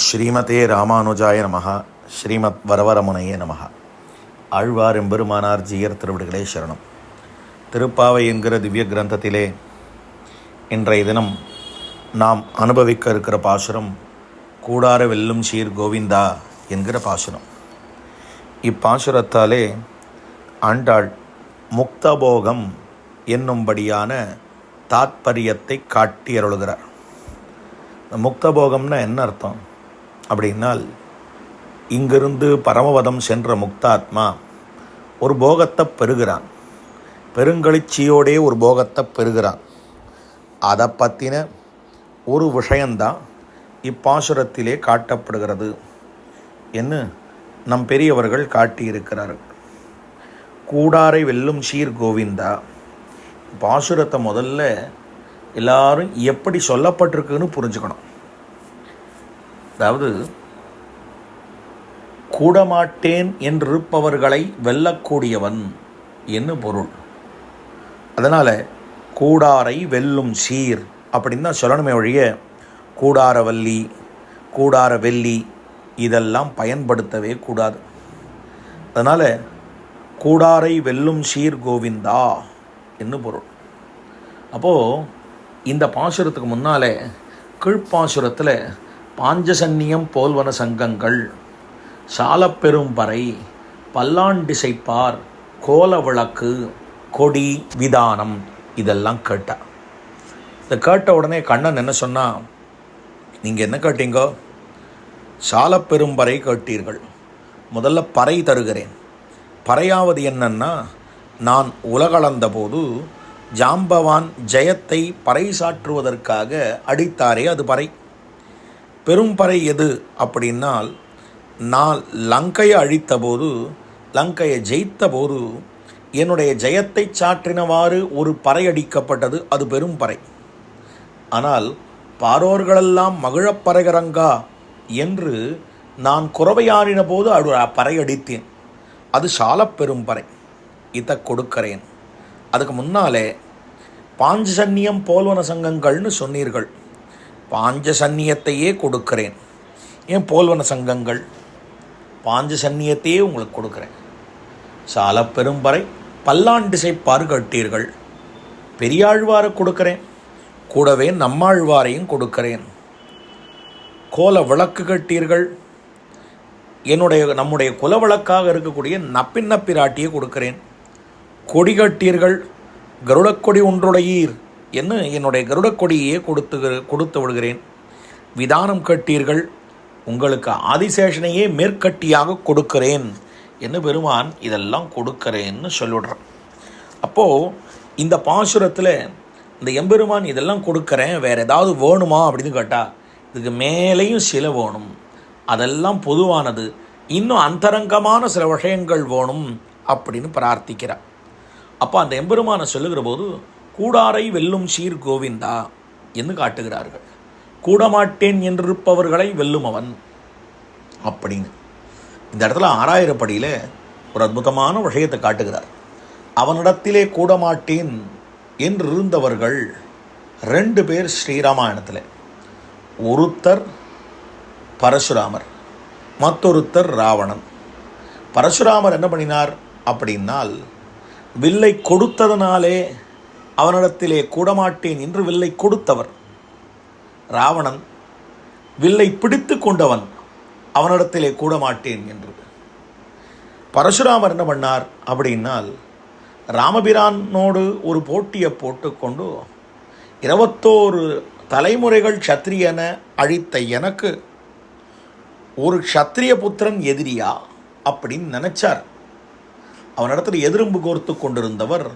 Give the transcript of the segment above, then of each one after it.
ஸ்ரீமதே ராமானுஜாய நமஹ. ஸ்ரீமத் வரவரமுனையே நமஹ. ஆழ்வார் எம்பெருமானார் ஜீயர் திருவிடுகளே சரணம். திருப்பாவை என்கிற திவ்ய கிரந்தத்திலே இன்றைய தினம் நாம் அனுபவிக்க இருக்கிற பாசுரம் கூடார வெல்லும் சீர் கோவிந்தா என்கிற பாசுரம். இப்பாசுரத்தாலே ஆண்டாள் முக்தபோகம் என்னும்படியான தாத்பரியத்தை காட்டி அருளுகிறார். முக்தபோகம்னா என்ன அர்த்தம் அப்படின்னால், இங்கிருந்து பரமபதம் சென்ற முக்தாத்மா ஒரு போகத்தை பெறுகிறான், பெருங்களிச்சியோடே ஒரு போகத்தை பெறுகிறான். அதை பற்றின ஒரு விஷயந்தான் இப்பாசுரத்திலே காட்டப்படுகிறது என்று நம் பெரியவர்கள் காட்டியிருக்கிறார்கள். கூடாரை வெல்லும் சீர் கோவிந்தா. பாசுரத்தை முதல்ல எல்லாரும் எப்படி சொல்லப்பட்டிருக்குன்னு புரிஞ்சுக்கணும். அதாவது, கூடமாட்டேன் என்றிருப்பவர்களை வெல்லக்கூடியவன் என்று பொருள். அதனால் கூடாரை வெல்லும் சீர் அப்படின்னு தான் சொல்லணுமே ஒழிய கூடாரவல்லி கூடார வெள்ளி இதெல்லாம் பயன்படுத்தவே கூடாது. அதனால் கூடாரை வெல்லும் சீர் கோவிந்தா என்று பொருள். அப்போது இந்த பாசுரத்துக்கு முன்னாலே கீழ்ப்பாசுரத்தில் பாஞ்சசன்னியம் போல்வன சங்கங்கள், சாலப்பெரும்பறை, பல்லாண்டிசைப்பார், கோல விளக்கு, கொடி, விதானம் இதெல்லாம் கேட்டா. இதை கேட்ட உடனே கண்ணன் என்ன சொன்னா, நீங்கள் என்ன கேட்டீங்கோ? சாலப்பெரும்பறை கேட்டீர்கள். முதல்ல பறை தருகிறேன். பறையாவது என்னன்னா, நான் உலகளந்த போது ஜாம்பவான் ஜெயத்தை பறைசாற்றுவதற்காக அடித்தாரே அது பறை. பெரும்பறை எது அப்படின்னால், நான் லங்கையை அழித்த போது, லங்கையை ஜெயித்த போது என்னுடைய ஜெயத்தை சாற்றினவாறு ஒரு பறை அடிக்கப்பட்டது, அது பெரும்பறை. ஆனால் பாரோர்களெல்லாம் மகிழப்பறைகரங்கா என்று நான் குறவையாறின போது பறை அடித்தேன், அது சாலப்பெரும்பறை. இதை கொடுக்கிறேன். அதுக்கு முன்னாலே பாஞ்சசன்னியம் போல்வன சங்கங்கள்னு சொன்னீர்கள். பாஞ்சசன்னியத்தையே கொடுக்கிறேன். ஏன் போல்வன சங்கங்கள்? பாஞ்சசன்னியத்தையே உங்களுக்கு கொடுக்குறேன். சாலப்பெரும்பறை, பல்லாண்டிசைப்பார் கேட்டீர்கள். பெரியாழ்வாரை கொடுக்கிறேன், கூடவே நம்மாழ்வாரையும் கொடுக்கிறேன். கோல விளக்கு கட்டீர்கள். நம்முடைய குல விளக்காக இருக்கக்கூடிய நப்பின்ன பிராட்டியை கொடுக்கிறேன். கொடி கட்டீர்கள். கருடக்கொடி ஒன்றுடையீர் என்று என்னுடைய கருடக்கொடியே கொடுத்து விடுகிறேன். விதானம் கட்டீர்கள். உங்களுக்கு ஆதிசேஷனையே மேற்கட்டியாக கொடுக்கிறேன் என்று பெருமான் இதெல்லாம் கொடுக்கிறேன்னு சொல்லிவிடுறேன். அப்போது இந்த பாசுரத்தில் இந்த எம்பெருமான் இதெல்லாம் கொடுக்குறேன், வேறு ஏதாவது வேணுமா அப்படின்னு கேட்டால், இதுக்கு மேலேயும் சில வேணும், அதெல்லாம் பொதுவானது, இன்னும் அந்தரங்கமான சில விஷயங்கள் வேணும் அப்படின்னு பிரார்த்திக்கிறார். அப்போ அந்த எம்பெருமானை சொல்லுகிற போது கூடாரை வெல்லும் சீர் கோவிந்தா என்று காட்டுகிறார்கள். கூடமாட்டேன் என்றிருப்பவர்களை வெல்லும் அவன் அப்படின்னு இந்த இடத்துல 6000 படியில் ஒரு அற்புதமான விஷயத்தை காட்டுகிறார். அவனிடத்திலே கூடமாட்டேன் என்று இருந்தவர்கள் 2 பேர் ஸ்ரீராமாயணத்தில். ஒருத்தர் பரசுராமர், மற்றொருத்தர் ராவணன். பரசுராமர் என்ன பண்ணினார் அப்படின்னால், வில்லை கொடுத்ததனாலே அவனிடத்திலே கூடமாட்டேன் என்று வில்லை கொடுத்தவர். ராவணன் வில்லை பிடித்து கொண்டவன், அவனிடத்திலே கூடமாட்டேன் என்று. பரசுராமர் என்ன பண்ணார் அப்படின்னால், ராமபிரானோடு ஒரு போட்டியை போட்டுக்கொண்டு 21 தலைமுறைகள் சத்திரியன அழித்த எனக்கு ஒரு சத்திரிய புத்திரன் எதிரியா அப்படின்னு நினைச்சார். அவனிடத்தில் எதிர்ம்பு கோர்த்து கொண்டிருந்தவர்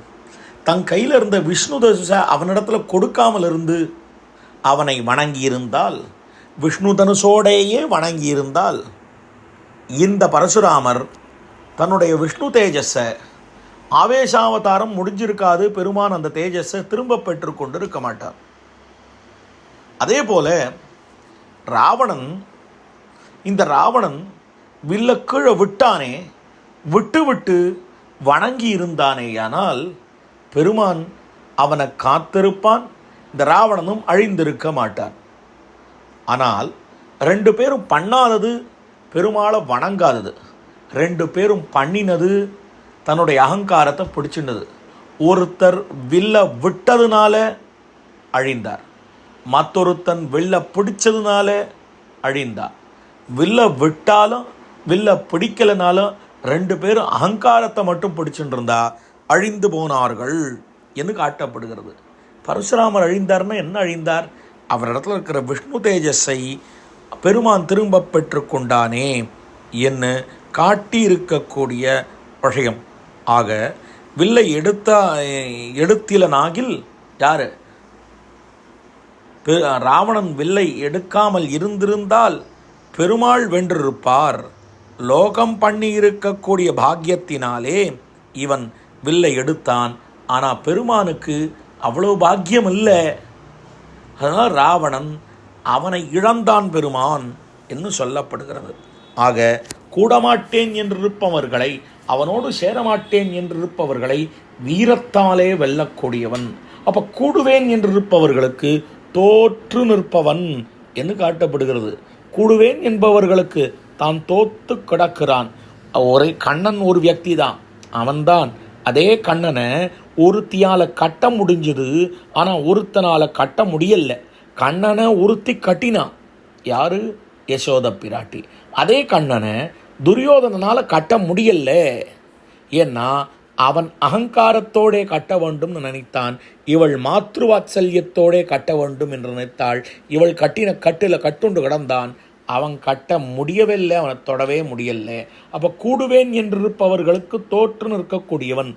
தன் கையில் இருந்த விஷ்ணு தனுசை அவனிடத்தில் கொடுக்காமல் இருந்து அவனை வணங்கியிருந்தால், விஷ்ணு தனுசோடையே வணங்கியிருந்தால், இந்த பரசுராமர் தன்னுடைய விஷ்ணு தேஜஸை, ஆவேசாவதாரம் முடிஞ்சிருக்காது, பெருமான் அந்த தேஜஸை திரும்ப பெற்று கொண்டு இருக்க மாட்டார். அதே போல இந்த ராவணன் வில்ல கீழே விட்டானே, விட்டு வணங்கி இருந்தானேயானால் பெருமான் அவனை காத்திருப்பான், இந்த ராவணனும் அழிந்திருக்க மாட்டான். ஆனால் ரெண்டு பேரும் பண்ணாதது பெருமாளை வணங்காதது, ரெண்டு பேரும் பண்ணினது தன்னுடைய அகங்காரத்தை பிடிச்சினது. ஒருத்தர் வில்ல விட்டதுனால அழிந்தார், மற்றொருத்தன் வில்ல பிடிச்சதுனால அழிந்தார். வில்ல விட்டாலும் வில்ல பிடிக்கலனாலும் ரெண்டு பேரும் அகங்காரத்தை மட்டும் பிடிச்சுட்டு இருந்தா அழிந்து போனார்கள் என்று காட்டப்படுகிறது. பரசுராமர் அழிந்தார்னா என்ன அழிந்தார்? அவரிடத்துல இருக்கிற விஷ்ணு தேஜஸை பெருமான் திரும்ப பெற்று கொண்டானே என்று காட்டி இருக்கக்கூடிய விஷயம். ஆக வில்லை எடுத்திலனாகில் யாரு? ராவணன் வில்லை எடுக்காமல் இருந்திருந்தால் பெருமாள் வென்றிருப்பார். லோகம் பண்ணி இருக்கக்கூடிய பாக்கியத்தினாலே இவன் வில்லை எடுத்தான். ஆனால் பெருமானுக்கு அவ்வளோ பாக்கியம் இல்லை. அதனால் ராவணன் அவனை இழந்தான் பெருமான் என்று சொல்லப்படுகிறது. ஆக கூடமாட்டேன் என்றிருப்பவர்களை, அவனோடு சேரமாட்டேன் என்றிருப்பவர்களை வீரத்தாலே வெல்லக்கூடியவன். அப்போ கூடுவேன் என்றிருப்பவர்களுக்கு தோற்று நிற்பவன் என்று காட்டப்படுகிறது. கூடுவேன் என்பவர்களுக்கு தான் தோத்து கிடக்கிறான். ஒரே கண்ணன் ஒரு வியக்தி தான், அவன்தான். அதே கண்ணனை ஒருத்தியால் கட்ட முடிஞ்சது, ஆனால் ஒருத்தனால் கட்ட முடியல. கண்ணனை ஒருத்தி கட்டினான், யாரு? யசோத பிராட்டி. அதே கண்ணனை துரியோதனால் கட்ட முடியல. ஏன்னா அவன் அகங்காரத்தோடே கட்ட வேண்டும் நினைத்தான், இவள் மாத்ருவாத்சல்யத்தோடே கட்ட வேண்டும் என்று நினைத்தாள். இவள் கட்டின கட்டில் கட்டுண்டு கிடந்தான், அவன் கட்ட முடியவில்லை, அவனை தொடவே முடியலை. அப்போ கூடுவேன் என்றிருப்பவர்களுக்கு தோற்று நிற்கக்கூடியவன்,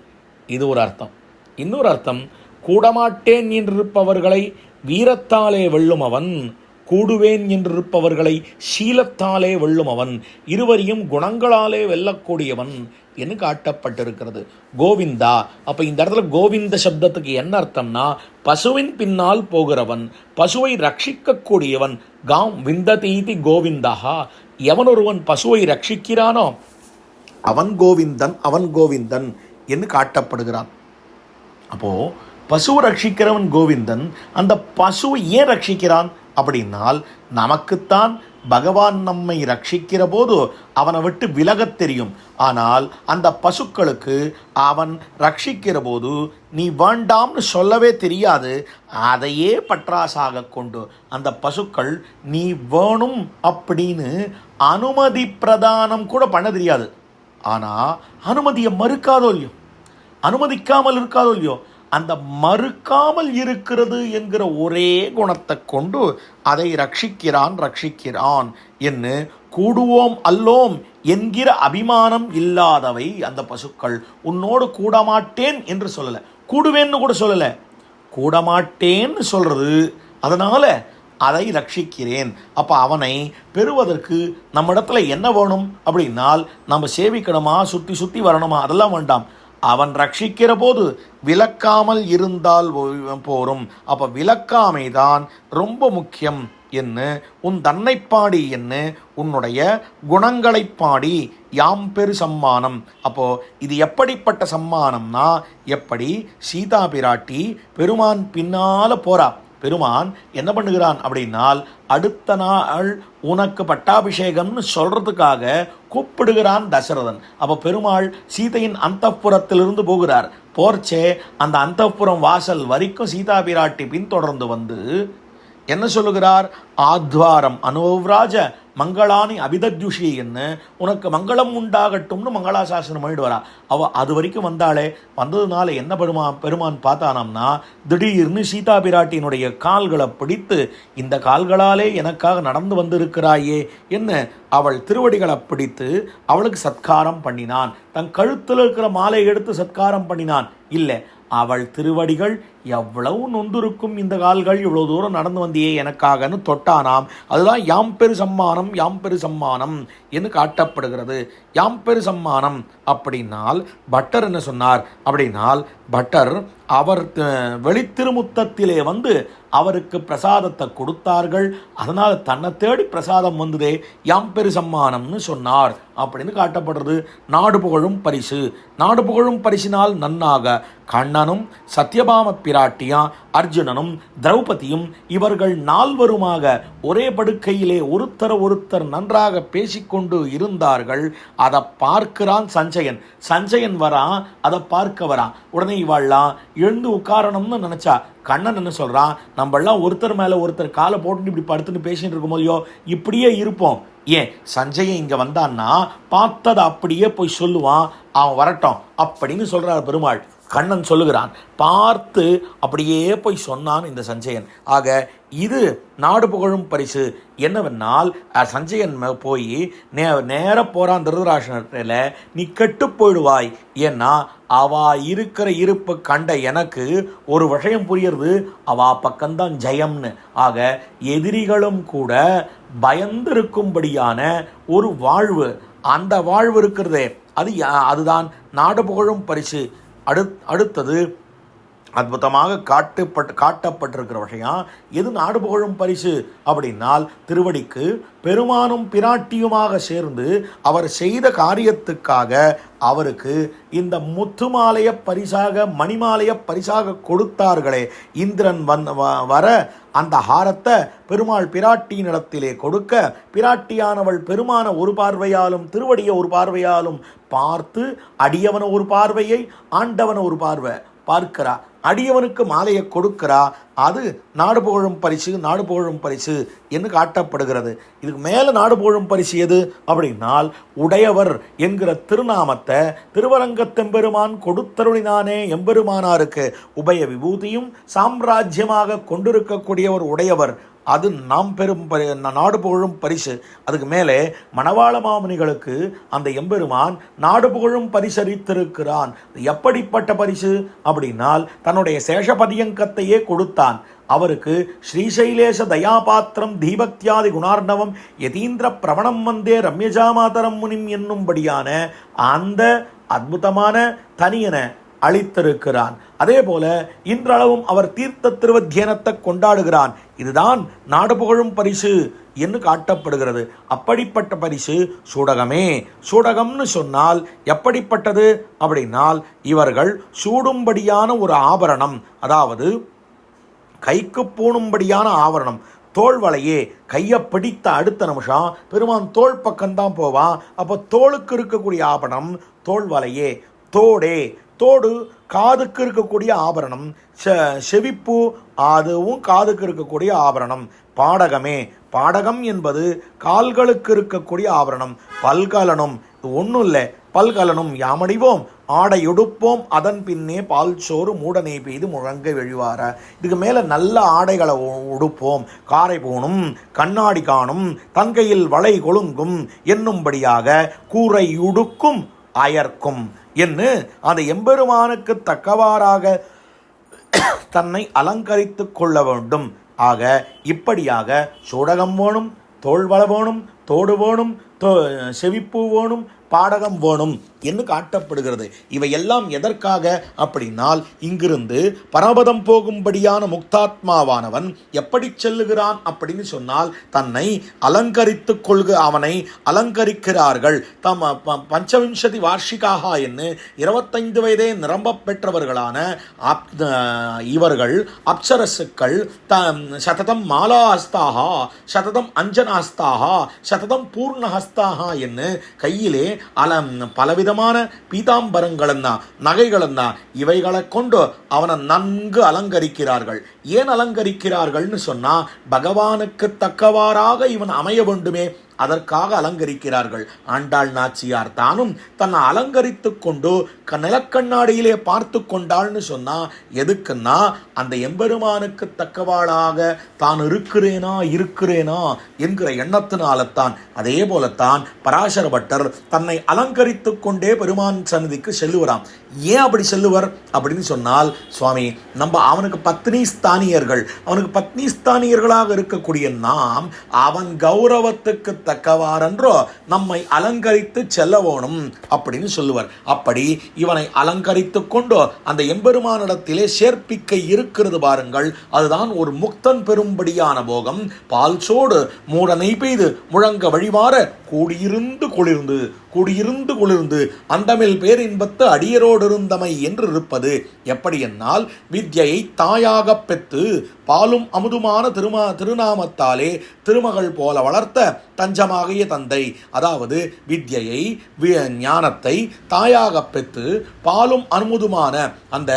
இது ஒரு அர்த்தம். இன்னொரு அர்த்தம், கூடமாட்டேன் என்றிருப்பவர்களை வீரத்தாலே வெல்லும் அவன், கூடுவேன் என்றிருப்பவர்களை சீலத்தாலே வெல்லும் அவன், இருவரையும் குணங்களாலே வெல்லக்கூடியவன் என்று காட்டப்பட்டிருக்கிறது. கோவிந்தா. அப்போ இந்த இடத்துல கோவிந்த சப்தத்துக்கு என்ன அர்த்தம்னா, பசுவின் பின்னால் போகிறவன், பசுவை ரட்சிக்கக்கூடியவன். காம் விந்ததீதி கோவிந்தா. எவன் ஒருவன் பசுவை ரட்சிக்கிறானோ அவன் கோவிந்தன், அவன் கோவிந்தன் என்று காட்டப்படுகிறான். அப்போ பசுவை ரட்சிக்கிறவன் கோவிந்தன். அந்த பசுவை ஏன் ரட்சிக்கிறான் அப்படின்னால், நமக்குத்தான் பகவான் நம்மை ரட்சிக்கிற போது அவனை விட்டு விலகத் தெரியும். ஆனால் அந்த பசுக்களுக்கு அவன் ரட்சிக்கிற போது நீ வேண்டாம்னு சொல்லவே தெரியாது. அதையே பற்றாசாக கொண்டு அந்த பசுக்கள் நீ வேணும் அப்படின்னு அனுமதி பிரதானம் கூட பண்ண தெரியாது. ஆனால் அனுமதியை மறுக்காதோ இல்லையோ, அனுமதிக்காமல் இருக்காதோ இல்லையோ, அந்த மறுக்காமல் இருக்கிறது என்கிற ஒரே குணத்தை கொண்டு அதை ரட்சிக்கிறான் என்று கூடுவோம் அல்லோம் என்கிற அபிமானம் இல்லாதவை அந்த பசுக்கள். உன்னோடு கூடமாட்டேன் என்று சொல்லலை, கூடுவேன்னு கூட சொல்லலை, கூடமாட்டேன்னு சொல்றது. அதனால அதை ரட்சிக்கிறேன். அப்போ அவனை பெறுவதற்கு நம்ம இடத்துல என்ன வேணும் அப்படின்னால், நம்ம சேவிக்கணுமா, சுற்றி சுற்றி வரணுமா, அதெல்லாம் வேண்டாம். அவன் ரட்சிக்கிற போது விலக்காமல் இருந்தால் போரும். அப்போ விலக்காமை தான் ரொம்ப முக்கியம் என்று உன் தன்னை பாடி என்று உன்னுடைய குணங்களை பாடி யாம் பெரு சம்மானம். அப்போ இது எப்படிப்பட்ட சம்மானம்னா, எப்படி சீதா பிராட்டி பெருமான் பின்னால போறா, பெருமான் என்ன பண்ணுகிறான் அப்படின்னால், அடுத்த நாள் உனக்கு பட்டாபிஷேகம்னு சொல்றதுக்காக கூப்பிடுகிறான் தசரதன். அப்போ பெருமாள் சீதையின் அந்தப்புறத்திலிருந்து போகிறார். போர்ச்சே அந்த அந்தப்புறம் வாசல் வரைக்கும் சீதா பிராட்டி பின்தொடர்ந்து வந்து என்ன சொல்லுகிறார்? ஆத்வாரம் அனுபவராஜ மங்களானி அபிதத்யுஷி என்ன, உனக்கு மங்களம் உண்டாகட்டும்னு மங்களாசாசனம் பண்ணிட்டு வரா. அது வரைக்கும் வந்தாலே, வந்ததுனால என்ன பெருமான் பார்த்தானம்னா, திடீர்னு சீதா பிராட்டியினுடைய கால்களை பிடித்து, இந்த கால்களாலே எனக்காக நடந்து வந்திருக்கிறாயே என்ன, அவள் திருவடிகளை பிடித்து அவளுக்கு சத்காரம் பண்ணினான். தன் கழுத்தில் இருக்கிற மாலை எடுத்து சத்காரம் பண்ணினான். இல்லை, அவள் திருவடிகள் எவ்வளவு நொந்திருக்கும், இந்த கால்கள் இவ்வளவு தூரம் நடந்து வந்தியே எனக்காகன்னு தொட்டானாம். அதுதான் யாம் பெரு சம்மானம், யாம் பெரு சம்மானம் என்று காட்டப்படுகிறது. யாம் பெரு சம்மானம் அப்படின்னால் பட்டர் என்ன சொன்னார் அப்படின்னால், பட்டர் அவர் வெளித்திருமுத்தத்திலே வந்து அவருக்கு பிரசாதத்தை கொடுத்தார்கள். அதனால் தன்னை தேடி பிரசாதம் வந்ததே யாம் பெரு சம்மானம்னு சொன்னார் அப்படின்னு காட்டப்படுறது. நாடு புகழும் பரிசு, நாடு புகழும் பரிசினால் நன்னாக கண்ணனும் சத்யபாம பிராட்டியும் அர்ஜுனனும் திரௌபதியும் இவர்கள் நால்வருமாக ஒரே படுக்கையிலே ஒருத்தர் நன்றாக பேசிக்கொண்டு இருந்தார்கள். அதை பார்க்கிறான் சஞ்சயன் வரான், அதை பார்க்க வரான். உடனே இவாள்லாம் எழுந்து உட்காரணும்னு நினைச்சா கண்ணன் என்ன சொல்றான், நம்மளாம் ஒருத்தர் மேல ஒருத்தர் காலை போட்டு இப்படி படுத்துன்னு பேசிட்டு இருக்கும் போதையோ இப்படியே இருப்போம். ஏன் சஞ்சயன் இங்க வந்தான்னா பார்த்ததை அப்படியே போய் சொல்லுவான், அவன் வரட்டும் அப்படின்னு சொல்றார் பெருமாள். கண்ணன் சொல்லுகிறான், பார்த்து அப்படியே போய் சொன்னான் இந்த சஞ்சயன். ஆக இது நாடு புகழும் பரிசு. என்னவென்னால் சஞ்சயன் போய் நேர போறான் திருதராஷ்டிரத்தில், நீ கெட்டு போயிடுவாய். ஏன்னா அவா இருக்கிற இருப்பு கண்ட எனக்கு ஒரு விஷயம் புரியுறது, அவா பக்கம்தான் ஜெயம்னு. ஆக எதிரிகளும் கூட பயந்திருக்கும்படியான ஒரு வாழ்வு, அந்த வாழ்வு இருக்கிறதே அதுதான் நாடு புகழும் பரிசு. அடுத்தது அற்புதமாக காட்டப்பட்டிருக்கிற விஷயம் எது நாடு புகழும் பரிசு அப்படின்னால், திருவடிக்கு பெருமானும் பிராட்டியுமாக சேர்ந்து அவர் செய்த காரியத்துக்காக அவருக்கு இந்த முத்துமாலைய பரிசாக மணிமாலைய பரிசாக கொடுத்தார்களே. இந்திரன் வர அந்த ஹாரத்தை பெருமாள் பிராட்டியினிடத்திலே கொடுக்க, பிராட்டியானவள் பெருமான ஒரு பார்வையாலும் திருவடியை ஒரு பார்வையாலும் பார்த்து, அடியவன ஒரு பார்வையை ஆண்டவன ஒரு பார்வை பார்க்கிறா, அடியவனுக்கு மாலையை கொடுக்கிறா. அது நாடு புகழும் பரிசு என்று காட்டப்படுகிறது. இதுக்கு மேலே நாடு புகழும் பரிசு எது அப்படின்னால், உடையவர் என்கிற திருநாமத்தை திருவரங்கத்தெம்பெருமான் கொடுத்தருளினானே எம்பெருமானாருக்கு உபய விபூதியும் சாம்ராஜ்யமாக கொண்டிருக்கக்கூடிய ஒரு உடையவர், அது நாம் பெரும் நாடு புகழும் பரிசு. அதுக்கு மேலே மணவாள மாமுனிகளுக்கு அந்த எம்பெருமான் நாடு புகழும் பரிசளித்திருக்கிறான். எப்படிப்பட்ட பரிசு அப்படின்னால், தன்னுடைய சேஷபதியங்கத்தையே கொடுத்தான். அவருக்கு ஸ்ரீசைலேஷ தயாபாத்திரம் தீபக்தியாதி குணார்ணவம் யதீந்திர பிரவணம் வந்தே ரம்யஜாமாதரம் முனிம் என்னும்படியான அந்த அற்புதமான தனியனை அளித்திருக்கிறான். அதே போல இன்றளவும் அவர் தீர்த்த திருவத்தியனத்தை கொண்டாடுகிறான். இதுதான் நாடு புகழும் பரிசு என்று காட்டப்படுகிறது. அப்படிப்பட்ட பரிசு சூடகமே. சூடகம்னு சொன்னால் எப்படிப்பட்டது அப்படின்னால், இவர்கள் சூடும்படியான ஒரு ஆபரணம், அதாவது கைக்கு பூணும்படியான ஆபரணம். தோல் வலையே, கையை பிடித்த அடுத்த நிமிஷம் பெருமான் தோல் பக்கம்தான் போவான். அப்போ தோளுக்கு இருக்கக்கூடிய ஆபரணம் தோல் வலையே. தோடு காதுக்கு இருக்கக்கூடிய ஆபரணம். செவிப்பு அதுவும் காதுக்கு இருக்கக்கூடிய ஆபரணம். பாடகமே, பாடகம் என்பது கால்களுக்கு இருக்கக்கூடிய ஆபரணம். பல்கலனும் ஒன்றும் இல்லை, பல்கலனும் யாமடிவோம் ஆடையுடுப்போம் அதன் பின்னே பால் சோறு மூடனை பெய்து முழங்க வெழிவார. இதுக்கு மேலே நல்ல ஆடைகளை உடுப்போம், காரை பூணும் கண்ணாடி காணும் தங்கையில் வளை கொழுங்கும் என்னும்படியாக கூரை உடுக்கும் அயர்க்கும் என்று அந்த எம்பெருமானுக்கு தக்கவாறாக தன்னை அலங்கரித்து கொள்ள வேண்டும். ஆக இப்படியாக சூடகம் வேணும், தோள்வள வேணும், தோடு வேணும், செவிப்பு வேணும், பாடகம் வேணும் என்று காட்டப்படுகிறது. இவையெல்லாம் எதற்காக அப்படின்னால், இங்கிருந்து பரமபதம் போகும்படியான முக்தாத்மாவானவன் எப்படி செல்லுகிறான் அப்படின்னு சொன்னால், தன்னை அலங்கரித்து கொள்க, அவனை அலங்கரிக்கிறார்கள். தம் பஞ்சவிம்சதி வார்ஷிகாக என்று 25 வயதே நிரம்ப பெற்றவர்களான இவர்கள் அப்சரசுக்கள் சததம் மாலாஹஸ்தாகா, சததம் அஞ்சனாஸ்தாகா, சததம் பூர்ணஹஸ்தாகா என்று கையிலே பலவிதமான பீதாம்பரங்களன்னா நகைகளன்னா இவைகளை கொண்டு அவனை நன்கு அலங்கரிக்கிறார்கள். ஏன் அலங்கரிக்கிறார்கள்னு சொன்னா, பகவானுக்கு தக்கவாறாக இவன் அமைய வேண்டுமே, அதற்காக அலங்கரிக்கிறார்கள். ஆண்டாள் நாச்சியார் தானும் தன்னை அலங்கரித்து கொண்டு நிலக்கண்ணாடியிலே பார்த்து கொண்டாள்னு சொன்னா, எதுக்குன்னா அந்த எம்பெருமானுக்கு தக்கவாளாக தான் இருக்கிறேனா என்கிற எண்ணத்தினால்தான். அதே போலத்தான் பராசர பட்டர் தன்னை அலங்கரித்து கொண்டே பெருமான் சந்நிதிக்கு செல்லுவராம். ஏன் அப்படி செல்லுவர் அப்படின்னு சொன்னால், சுவாமி நம்ம அவனுக்கு பத்னி ஸ்தானியர்களாக இருக்கக்கூடிய நாம் அவன் கௌரவத்துக்கு தக்கவாறென்றோ நம்மை அலங்கரித்து செல்ல வேணும் அப்படின்னு சொல்லுவர். அப்படி இவனை அலங்கரித்து கொண்டு அந்த எம்பெருமானிடத்திலே சேர்ப்பிக்க இருக்கிறது பாருங்கள். அதுதான் ஒரு முக்தன் பெரும்படியான போகம். பால் சோடு மூடனை பெய்து முழங்க வழிவார கூடியிருந்து குளிர்ந்து குடியிருந்து குளிர்ந்து அந்தமில் பேரின்பத்து அடியரோடு இருந்தமை என்று இருப்பது எப்படி என்னால், வித்யை தாயாக பெற்று பாலும் அமுதுமான திருநாமத்தாலே திருமகள் போல வளர்த்த தஞ்சமாகிய தந்தை. அதாவது வித்யை ஞானத்தை தாயாக பெற்று பாலும் அமுதுமான அந்த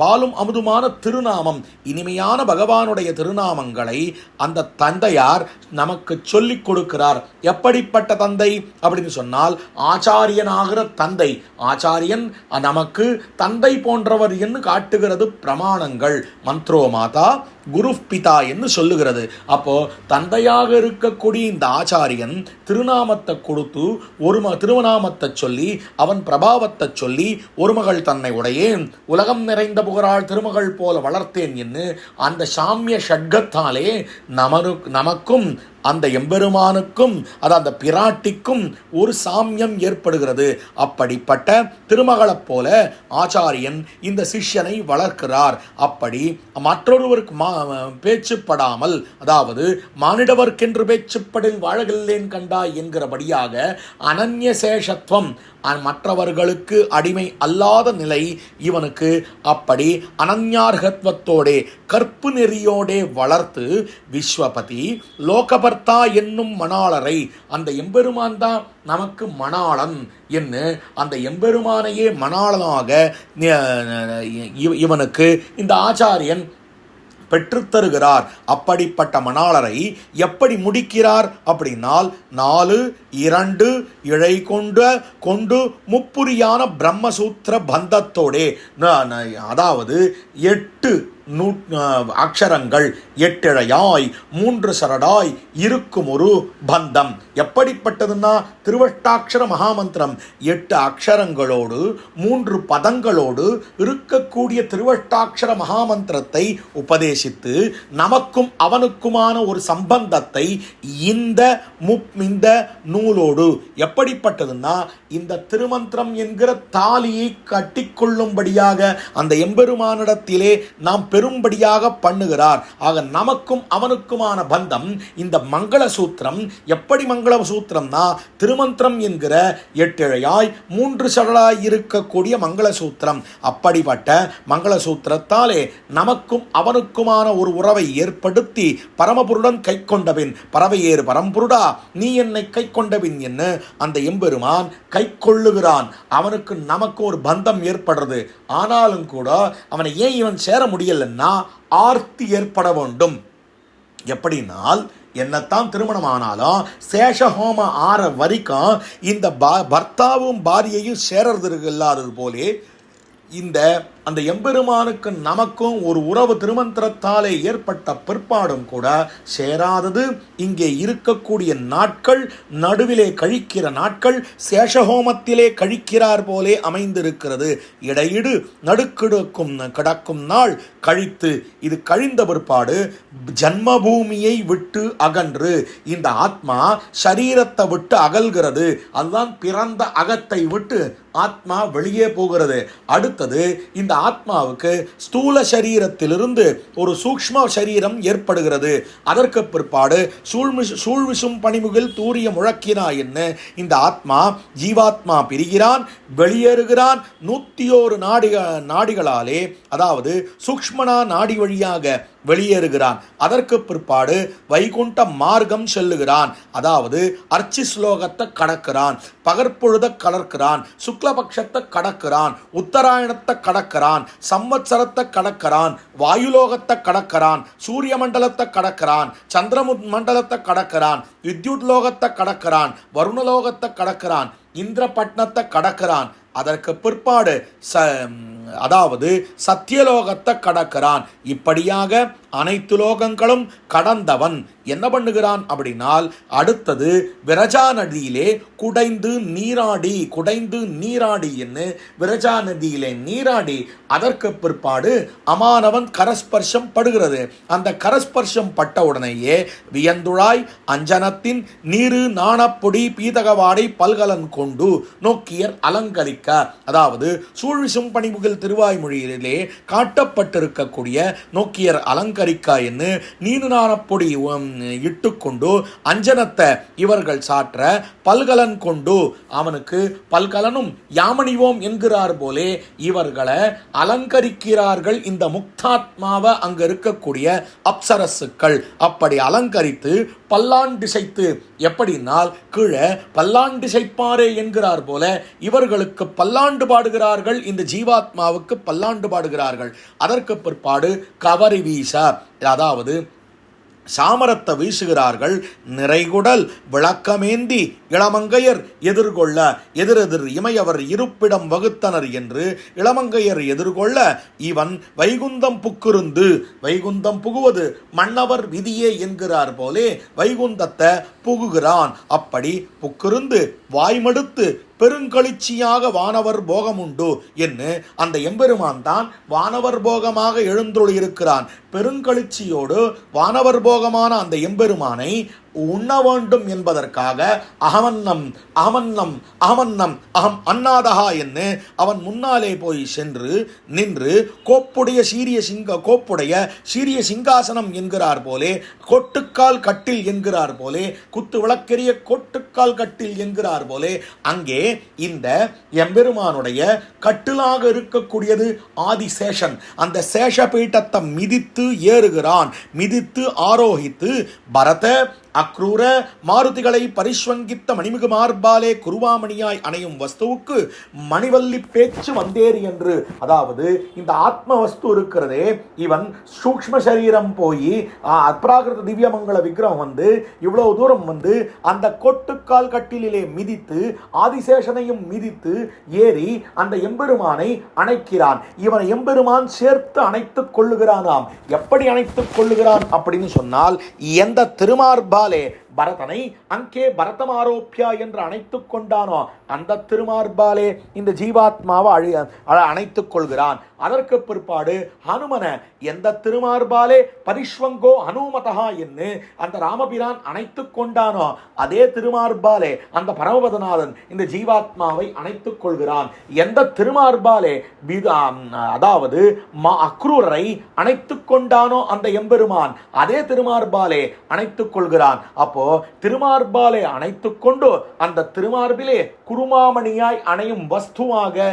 பாலும் அமுதுமான திருநாமம், இனிமையான பகவானுடைய திருநாமங்களை அந்த தந்தையார் நமக்கு சொல்லிக் கொடுக்கிறார். எப்படிப்பட்ட தந்தை அப்படின்னு சொன்னால், ஆச்சாரியனாகிற தந்தை. ஆச்சாரியன் நமக்கு தந்தை போன்றவர் என்று காட்டுகிறது பிரமாணங்கள். மந்த்ரோ மாதா குரு பிதா என்று சொல்லுகிறது. அப்போ தந்தையாக இருக்கக்கூடிய இந்த ஆச்சாரியன் திருநாமத்தை கொடுத்து திருநாமத்தை சொல்லி அவன் பிரபாவத்தை சொல்லி, ஒரு மகள் தன்னை உடையேன் உலகம் நிறைந்த புகழால் திருமகள் போல வளர்த்தேன் என்று அந்த சாமிய ஷட்கத்தாலே நமக்கும் அந்த எம்பெருமானுக்கும் அந்த பிராட்டிக்கும் ஒரு சாமியம் ஏற்படுகிறது. அப்படிப்பட்ட திருமகளைப் போல ஆச்சாரியன் இந்த சிஷ்யனை வளர்க்கிறார். அப்படி மற்றொருவருக்கு பேச்சுப்படாமல், அதாவது மானிடவர்க்கென்று பேச்சுப்படில் வாழகில்லேன் கண்டாய் என்கிறபடியாக அனன்ய சேஷத்துவம், மற்றவர்களுக்கு அடிமை அல்லாத நிலை இவனுக்கு அப்படி அனன்யார்கத்வத்தோடே கற்பு நெறியோடே வளர்த்து விஸ்வபதி லோகபர்த்தா என்னும் மணாளரை, அந்த எம்பெருமான் தான் நமக்கு மணாளன் என்று அந்த எம்பெருமானையே மணாளனாக இவனுக்கு இந்த ஆச்சாரியன் பெற்றுத்தருகிறார். அப்படிப்பட்ட மணாளரை எப்படி முடிக்கிறார் அப்படின்னால், 4-2 இழை கொண்டு முப்புரியான பிரம்மசூத்திர பந்தத்தோடே, அதாவது 8 அக்ஷரங்கள் 8 இழையாய் 3 சரடாய் இருக்கும் ஒரு பந்தம். எப்படிப்பட்டதுன்னா, திருவஷ்டாட்சர மகாமந்திரம் 8 அக்ஷரங்களோடு 3 பதங்களோடு இருக்கக்கூடிய திருவஷ்டாட்சர மகாமந்திரத்தை உபதேசித்து நமக்கும் அவனுக்குமான ஒரு சம்பந்தத்தை இந்த நூலோடு, எப்படிப்பட்டதுன்னா, இந்த திருமந்திரம் என்கிற தாலியை கட்டிக்கொள்ளும்படியாக அந்த எம்பெருமானிடத்திலே நாம் பெரும்படியாக பண்ணுகிறார். ஆக நமக்கும் அவனுக்குமான பந்தம் இந்த மங்கள சூத்திரம். எப்படி மங்கள சூத்திரம்னா, திருமந்திரம் என்கிற 8 இழையாய் 3 சரடாய் இருக்கக்கூடிய மங்கள சூத்திரம். அப்படிப்பட்ட மங்கள சூத்திரத்தாலே நமக்கும் அவனுக்குமான ஒரு உறவை ஏற்படுத்தி பரமபுருடன் கை கொண்டபின், பறவையேறு பரம்புருடா நீ என்னை கை கொண்டபின் என்ன அந்த எம்பெருமான் கை கொள்ளுகிறான். அவனுக்கு நமக்கு ஒரு பந்தம் ஏற்படுறது. ஆனாலும் கூட அவனை ஏன் இவன் சேர முடியலன்னா, ஆர்த்தி ஏற்பட வேண்டும். எப்படினால், என்னத்தான் திருமணமானாலும் சேஷஹோம ஆற வரைக்கும் இந்த பர்த்தாவும் பாரியையும் சேரறது இல்லாதது போலே அந்த எம்பெருமானுக்கு நமக்கும் ஒரு உறவு திருமந்திரத்தாலே ஏற்பட்ட பிற்பாடும் கூட சேராதது. இங்கே இருக்கக்கூடிய நாட்கள், நடுவிலே கழிக்கிற நாட்கள் சேஷஹோமத்திலே கழிக்கிறார் போலே அமைந்திருக்கிறது. இடையிடு கிடக்கும் நாள் கழித்து, இது கழிந்த பிற்பாடு ஜன்மபூமியை விட்டு அகன்று இந்த ஆத்மா சரீரத்தை விட்டு அகல்கிறது. அதுதான் பிறந்த அகத்தை விட்டு ஆத்மா வெளியே போகிறது. அடுத்தது இந்த ஆத்மாவுக்கு ஸ்தூல சரீரத்திலிருந்து ஒரு சூக்ஷ்ம சரீரம் ஏற்படுகிறது. அதற்கு பிற்பாடு சூழ்விசும் பணிமுகில் தூரிய முழக்கினா என்ன இந்த ஆத்மா ஜீவாத்மா பிரிகிறான், வெளியேறுகிறான். 101 நாடிகளாலே, அதாவது சூக்ஷ்மனா நாடி வழியாக வெளியேறுகிறான். அதற்கு பிற்பாடு வைகுண்ட மார்க்கம் செல்லுகிறான். அதாவது அர்ச்சி ஸ்லோகத்தை கடக்கிறான், பகற்பொழுத கடக்கிறான், சுக்லபக்ஷத்தை கடக்கிறான், உத்தராயணத்தை கடக்கிறான், சம்வத்சரத்தை கடக்கிறான், வாயுலோகத்தை கடக்கிறான், சூரிய மண்டலத்தை கடக்கிறான், சந்திர மண்டலத்தை கடக்கிறான், வித்யுத் லோகத்தை கடக்கிறான், வருணலோகத்தை கடக்கிறான், இந்திரபட்னத்தை கடக்கிறான். அதற்கு பிற்பாடு அதாவது சத்தியலோகத்தை கடக்கிறான். இப்படியாக அனைத்து லோகங்களும் கடந்தவன் என்ன பண்ணுகிறான் அப்படின்னால், அடுத்தது விரஜா நதியிலே குடைந்து நீராடி என்ன விரஜா நதியிலே நீராடி, அதற்கு பிற்பாடு அமானவன் கரஸ்பர்ஷம் படுகிறது. அந்த கரஸ்பர்ஷம் பட்ட உடனேயே வியந்துழாய் அஞ்சனத்தின் நீரு நாணப்பொடி பீதகவாடை பல்கலன் கொண்டு நோக்கியர் அலங்கரிக்க அலங்கரிக்க, அதாவது சூழ்விசும் பணிபுகில் திருவாய்மொழியிலே காட்டப்பட்டிருக்கக்கூடிய நோக்கியர் அலங்கரிக்க என்று நீனு நாணப்பொடி இட்டுக்கொண்டு அஞ்சனத்தை இவர்கள் சாற்ற பல்கலன் கொண்டு அவனுக்கு பல்கலனும் யாமணிவோம் என்கிறார் போலே இவர்களை அலங்கரிக்கிறார்கள் இந்த முக்தாத்மாவை அங்க இருக்கக்கூடிய அப்சரசுக்கள். அப்படி அலங்கரித்து பல்லாண்டிசைத்து, எப்படினால் கீழே பல்லாண்டிசைப்பாரே என்கிறார் போல இவர்களுக்கு பல்லாண்டு பாடுகிறார்கள், இந்த ஜீவாத்மாவுக்கு பல்லாண்டு பாடுகிறார்கள். அதற்கு பிற்பாடு கவரி வீச, அதாவது சாமரத்தை வீசுகிறார்கள். நிறைகுடல் விளக்கமேந்தி இளமங்கையர் எதிர்கொள்ள, எதிரெதிர் இமையவர் இருப்பிடம் வகுத்தனர் என்று இளமங்கையர் எதிர்கொள்ள இவன் வைகுந்தம் புக்குருந்து, வைகுந்தம் புகுவது மன்னவர் விதியே என்கிறார் போலே வைகுந்தத்தை புகுகிறான். அப்படி புக்குருந்து வாய்மடுத்து பெருங்கழிச்சியாக வானவர் போகம் உண்டு என்று அந்த எம்பெருமான் தான் வானவர் போகமாக எழுந்துள்ளிருக்கிறான். பெருங்கழிச்சியோடு வானவர் போகமான அந்த எம்பெருமானை உண்ண வேண்டும் என்பதற்காக அகமன்னம் அகமன்னம் அகமன்னம் அகம் அன்னாதகா என்று அவன் முன்னாலே போய் சென்று நின்று கோப்புடைய சீரிய சிங்காசனம் என்கிறார் போலே, கொட்டுக்கால் கட்டில் என்கிறார் போலே, குத்து விளக்கெரிய கொட்டுக்கால் கட்டில் என்கிறார் போலே அங்கே இந்த எம்பெருமானுடைய கட்டிலாக இருக்கக்கூடியது ஆதிசேஷன். அந்த சேஷ பீட்டத்தை மிதித்து ஏறுகிறான். மிதித்து ஆரோகித்து பரத அக்ரூர மாருதிகளை பரிஸ்வங்கித்த மணிமிகு மார்பாலே குருவாமணியாய் அணையும் வஸ்துவுக்கு மணிவல்லி பேச்சு வந்தேறி என்று, அதாவது இந்த ஆத்ம வஸ்து இருக்கிறதே, இவன் சூக்ஷ்ம சரீரம் போய் அப்ராகிருத திவ்யமங்கல விக்கிரகம் வந்து இவ்வளவு தூரம் வந்து அந்த கொட்டுக்கால் கட்டிலே மிதித்து ஆதிசேஷனையும் மிதித்து ஏறி அந்த எம்பெருமானை அணைக்கிறான். இவன் எம்பெருமான் சேர்த்து அணைத்துக் கொள்ளுகிறானாம். எப்படி அணைத்துக் கொள்ளுகிறான் அப்படின்னு சொன்னால், எந்த திருமார்பா பரதனை அங்கே பரதமாரோப்பியா என்று அணைத்துக் கொண்டானோ அந்த திருமார்பாலே இந்த ஜீவாத்மாவை அணைத்துக் கொள்கிறான். அதற்கு பிற்பாடு ஹனுமன எந்த திருமார்பாலே பரிஷ்வங்கோ ஹனுமதா என்று அந்த ராமபிரான் அணைத்துக் கொண்டானோ அதே திருமார்பாலே அந்த பரமபதநாதன் இந்த ஜீவாத்மாவை அணைத்துக் கொள்கிறான். எந்த திருமார்பாலே அதாவது அக்ரூரரை அணைத்துக் கொண்டானோ அந்த எம்பெருமான் அதே திருமார்பாலே அணைத்துக் கொள்கிறான். அப்போ திருமார்பாலே அணைத்துக் கொண்டு அந்த திருமார்பிலே குருமாமணியாய் அணையும் வஸ்துவாக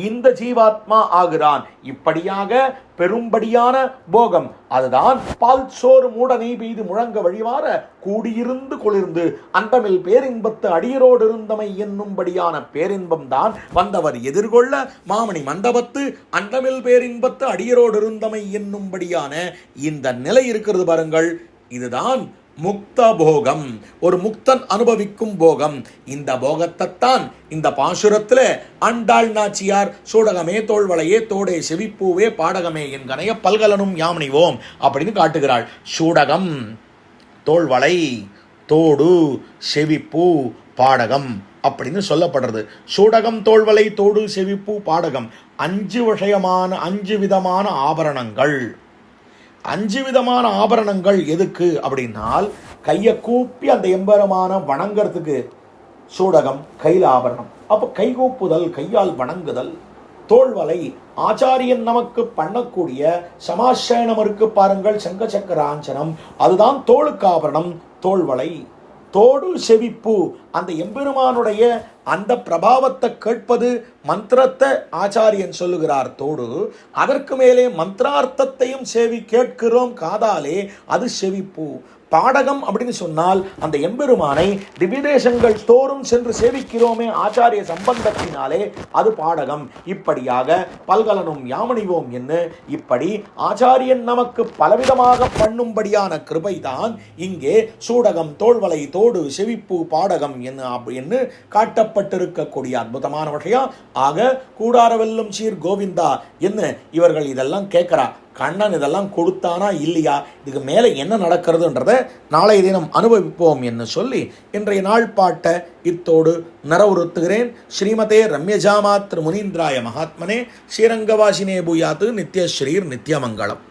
இந்த ஜீவாத்மா ஆகிறான். இப்படியாக பெரும்படியான போகம், அதுதான் பால் சோறு மூட நெய் பெய்து முழங்க வழிவார கூடியிருந்து குளிர்ந்து அந்தமில் பேரின்பத்து அடியரோடு இருந்தமை என்னும்படியான பேரின்பம் தான் வந்தவர் எதிர்கொள்ள மாமணி மண்டபத்து அந்தமில் பேரின்பத்து அடியரோடு இருந்தமை என்னும்படியான இந்த நிலை இருக்கிறது பாருங்கள். இதுதான் முக்த போகம், ஒரு முக்தன் அனுபவிக்கும் போகம். இந்த போகத்தைத்தான் இந்த பாசுரத்துல ஆண்டாள் நாச்சியார் சூடகமே தோள்வளையே தோடே செவிப்பூவே பாடகமே என்கனைய பல்கலனும் யாமணிவோம் அப்படின்னு காட்டுகிறாள். சூடகம், தோள்வளை, தோடு, செவிப்பூ, பாடகம் அப்படின்னு சொல்லப்படுறது. சூடகம், தோள்வளை, தோடு, செவிப்பூ, பாடகம் 5 விதமான ஆபரணங்கள். 5 விதமான ஆபரணங்கள் எதுக்கு அப்படின்னால், கையை கூப்பி அந்த எம்பெருமான வணங்கிறதுக்கு சூடகம் கையில் ஆபரணம். அப்போ கை கூப்புதல், கையால் வணங்குதல். தோள்வளை, ஆச்சாரியன் நமக்கு பண்ணக்கூடிய சமாசயனம் இருக்கு பாருங்கள், சங்க சக்கராஞ்சனம், அதுதான் தோளுக்கு ஆபரணம் தோள்வளை. தோடு, செவிப்பு, அந்த எம்பெருமானுடைய அந்த பிரபாவத்தை கேட்பது, மந்திரத்தை ஆச்சாரியன் சொல்லுகிறார் தோடு. அதற்கு மேலே மந்திரார்த்தத்தையும் கேட்கிறோம் காதாலே, அது செவிப்பு. பாடகம் அப்படின்னு சொன்னால் அந்த எம்பெருமானை திவ்யதேசங்கள் தோறும் சென்று சேவிக்கிறோமே ஆச்சாரிய சம்பந்தத்தினாலே, அது பாடகம். இப்படியாக பல்கலனும் யாமணிவோம் என்று இப்படி ஆச்சாரியன் நமக்கு பலவிதமாக பண்ணும்படியான கிருபைதான் இங்கே சூடகம், தோள்வளை, தோடு, செவிப்பு, பாடகம் என்று காட்டப்பட்டிருக்கக்கூடிய அற்புதமான விஷயம். ஆக கூடாரவெல்லும் சீர் கோவிந்தா என்ன இவர்கள் இதெல்லாம் கேட்கிறா, கண்ணன் இதெல்லாம் கொடுத்தானா இல்லையா, இதுக்கு மேலே என்ன நடக்கிறதுன்றதை நாளைய தினம் அனுபவிப்போம் என்று சொல்லி இன்றைய நாள் பாட்டை இத்தோடு நிறைவுறுத்துகிறேன். ஸ்ரீமதே ரம்யஜாமாத்ரு முனீந்திராய மகாத்மனே ஸ்ரீரங்கவாசினே பூயாத்து நித்யஸ்ரீர் நித்யமங்கலம்.